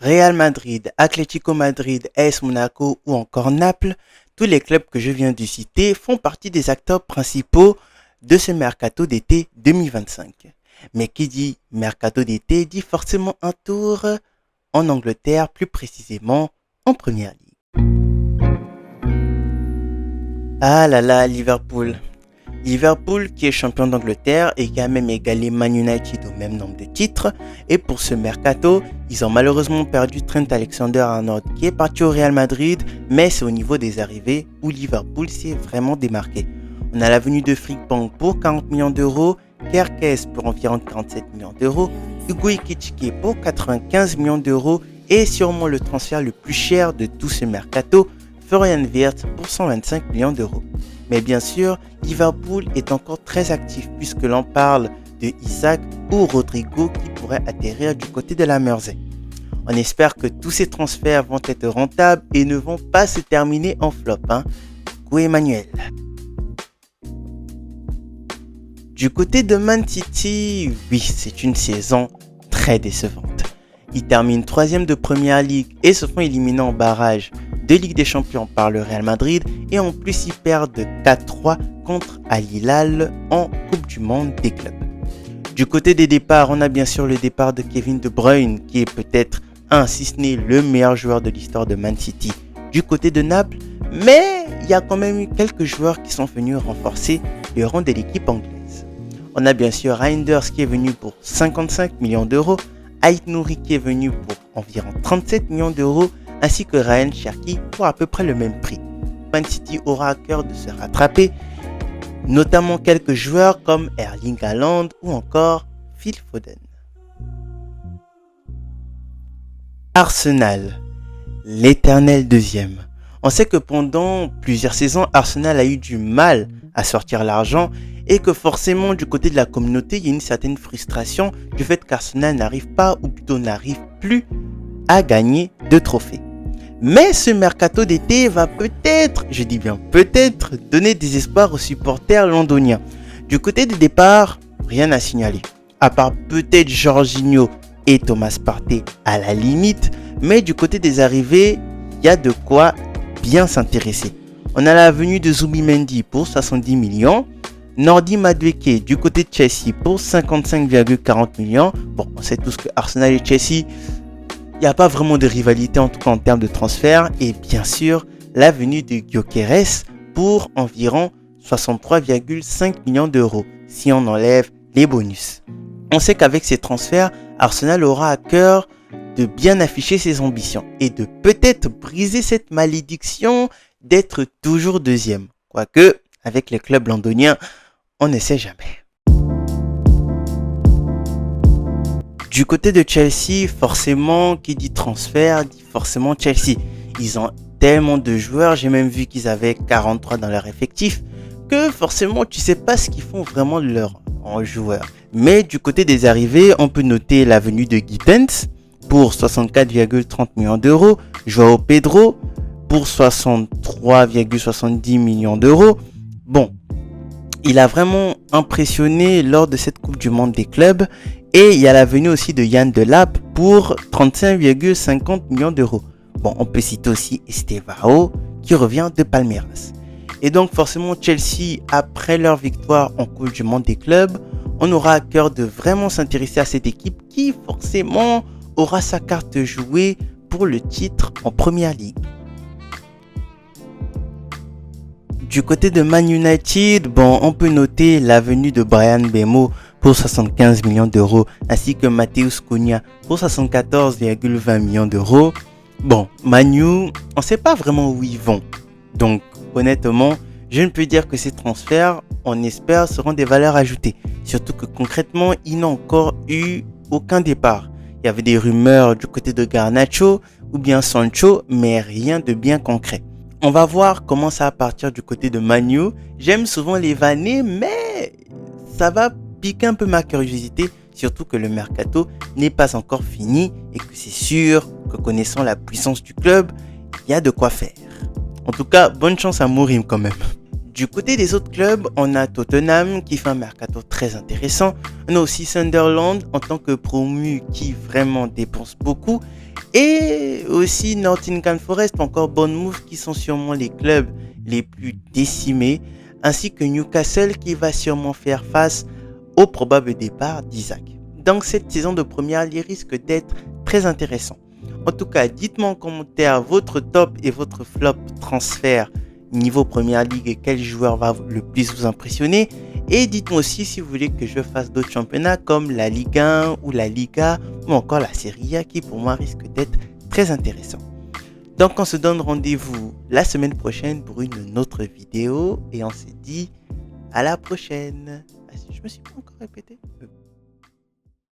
Real Madrid, Atlético Madrid, AS Monaco ou encore Naples, tous les clubs que je viens de citer font partie des acteurs principaux de ce mercato d'été 2025. Mais qui dit mercato d'été dit forcément un tour en Angleterre, plus précisément en Première Ligue. Ah là là, Liverpool. Liverpool qui est champion d'Angleterre et qui a même égalé Man United au même nombre de titres. Et pour ce mercato, ils ont malheureusement perdu Trent Alexander-Arnold qui est parti au Real Madrid, mais c'est au niveau des arrivées où Liverpool s'est vraiment démarqué. On a la venue de Frimpong pour 40 millions d'euros, Kerkez pour environ 47 millions d'euros, Hugo Ekitike pour 95 millions d'euros et sûrement le transfert le plus cher de tout ce mercato, Florian Wirtz pour 125 millions d'euros. Mais bien sûr, Liverpool est encore très actif puisque l'on parle de Isaac ou Rodrigo qui pourraient atterrir du côté de la Mersey. On espère que tous ces transferts vont être rentables et ne vont pas se terminer en flop. Go Emmanuel. Du côté de Man City, oui, c'est une saison très décevante. Ils terminent 3e de Première Ligue et se font éliminer en barrage de Ligue des Champions par le Real Madrid et en plus ils perdent 4-3 contre Al Hilal en Coupe du Monde des clubs. Du côté des départs, on a bien sûr le départ de Kevin De Bruyne qui est peut-être si ce n'est le meilleur joueur de l'histoire de Man City du côté de Naples, mais il y a quand même eu quelques joueurs qui sont venus renforcer le rang de l'équipe anglaise. On a bien sûr Reinders qui est venu pour 55 millions d'euros, Ait Nouri qui est venu pour environ 37 millions d'euros, ainsi que Ryan Cherki pour à peu près le même prix. Man City aura à cœur de se rattraper, notamment quelques joueurs comme Erling Haaland ou encore Phil Foden. Arsenal, l'éternel deuxième. On sait que pendant plusieurs saisons, Arsenal a eu du mal à sortir l'argent et que forcément du côté de la communauté, il y a une certaine frustration du fait qu'Arsenal n'arrive pas ou plutôt n'arrive plus à gagner de trophées. Mais ce mercato d'été va peut-être, je dis bien peut-être, donner des espoirs aux supporters londoniens. Du côté des départs, rien à signaler. À part peut-être Jorginho et Thomas Partey à la limite. Mais du côté des arrivées, il y a de quoi bien s'intéresser. On a la venue de Zubimendi pour 70 millions. Nordi Madueke du côté de Chelsea pour 55,40 millions. Bon, on sait tous que Arsenal et Chelsea, il n'y a pas vraiment de rivalité en tout cas en termes de transfert. Et bien sûr, la venue de Gyökeres pour environ 63,5 millions d'euros si on enlève les bonus. On sait qu'avec ces transferts, Arsenal aura à cœur de bien afficher ses ambitions et de peut-être briser cette malédiction d'être toujours deuxième. Quoique, avec les clubs londoniens, on ne sait jamais. Du côté de Chelsea, forcément, qui dit transfert, dit forcément Chelsea. Ils ont tellement de joueurs, j'ai même vu qu'ils avaient 43 dans leur effectif, que forcément, tu sais pas ce qu'ils font vraiment de leurs joueurs. Mais du côté des arrivées, on peut noter la venue de Gittens pour 64,30 millions d'euros, Joao Pedro pour 63,70 millions d'euros. Bon, il a vraiment impressionné lors de cette Coupe du Monde des clubs. Et il y a la venue aussi de Yann Delap pour 35,50 millions d'euros. Bon, on peut citer aussi Estevao qui revient de Palmeiras. Et donc forcément Chelsea, après leur victoire en Coupe du Monde des clubs, on aura à cœur de vraiment s'intéresser à cette équipe qui forcément aura sa carte jouée pour le titre en Première Ligue. Du côté de Man United, bon, on peut noter la venue de Brian Mbeumo pour 75 millions d'euros, ainsi que Matheus Cunha pour 74,20 millions d'euros. Bon, Manu, on ne sait pas vraiment où ils vont. Donc, honnêtement, je ne peux dire que ces transferts, on espère, seront des valeurs ajoutées. Surtout que concrètement, ils n'ont encore eu aucun départ. Il y avait des rumeurs du côté de Garnacho ou bien Sancho, mais rien de bien concret. On va voir comment ça va partir du côté de Manu. J'aime souvent les vanner, mais ça va piquer un peu ma curiosité, surtout que le mercato n'est pas encore fini et que c'est sûr que connaissant la puissance du club, il y a de quoi faire. En tout cas, bonne chance à Mourim quand même. Du côté des autres clubs, on a Tottenham qui fait un mercato très intéressant. On a aussi Sunderland en tant que promu qui vraiment dépense beaucoup. Et aussi Nottingham Forest ou encore Bournemouth qui sont sûrement les clubs les plus décimés. Ainsi que Newcastle qui va sûrement faire face au probable départ d'Isaac. Donc cette saison de première ligue risque d'être très intéressant. En tout cas, dites-moi en commentaire votre top et votre flop transfert niveau première ligue et quel joueur va le plus vous impressionner. Et dites-moi aussi si vous voulez que je fasse d'autres championnats comme la Ligue 1 ou la Liga ou encore la Serie A qui pour moi risque d'être très intéressant. Donc on se donne rendez-vous la semaine prochaine pour une autre vidéo et on se dit à la prochaine. Je me suis pas encore répété.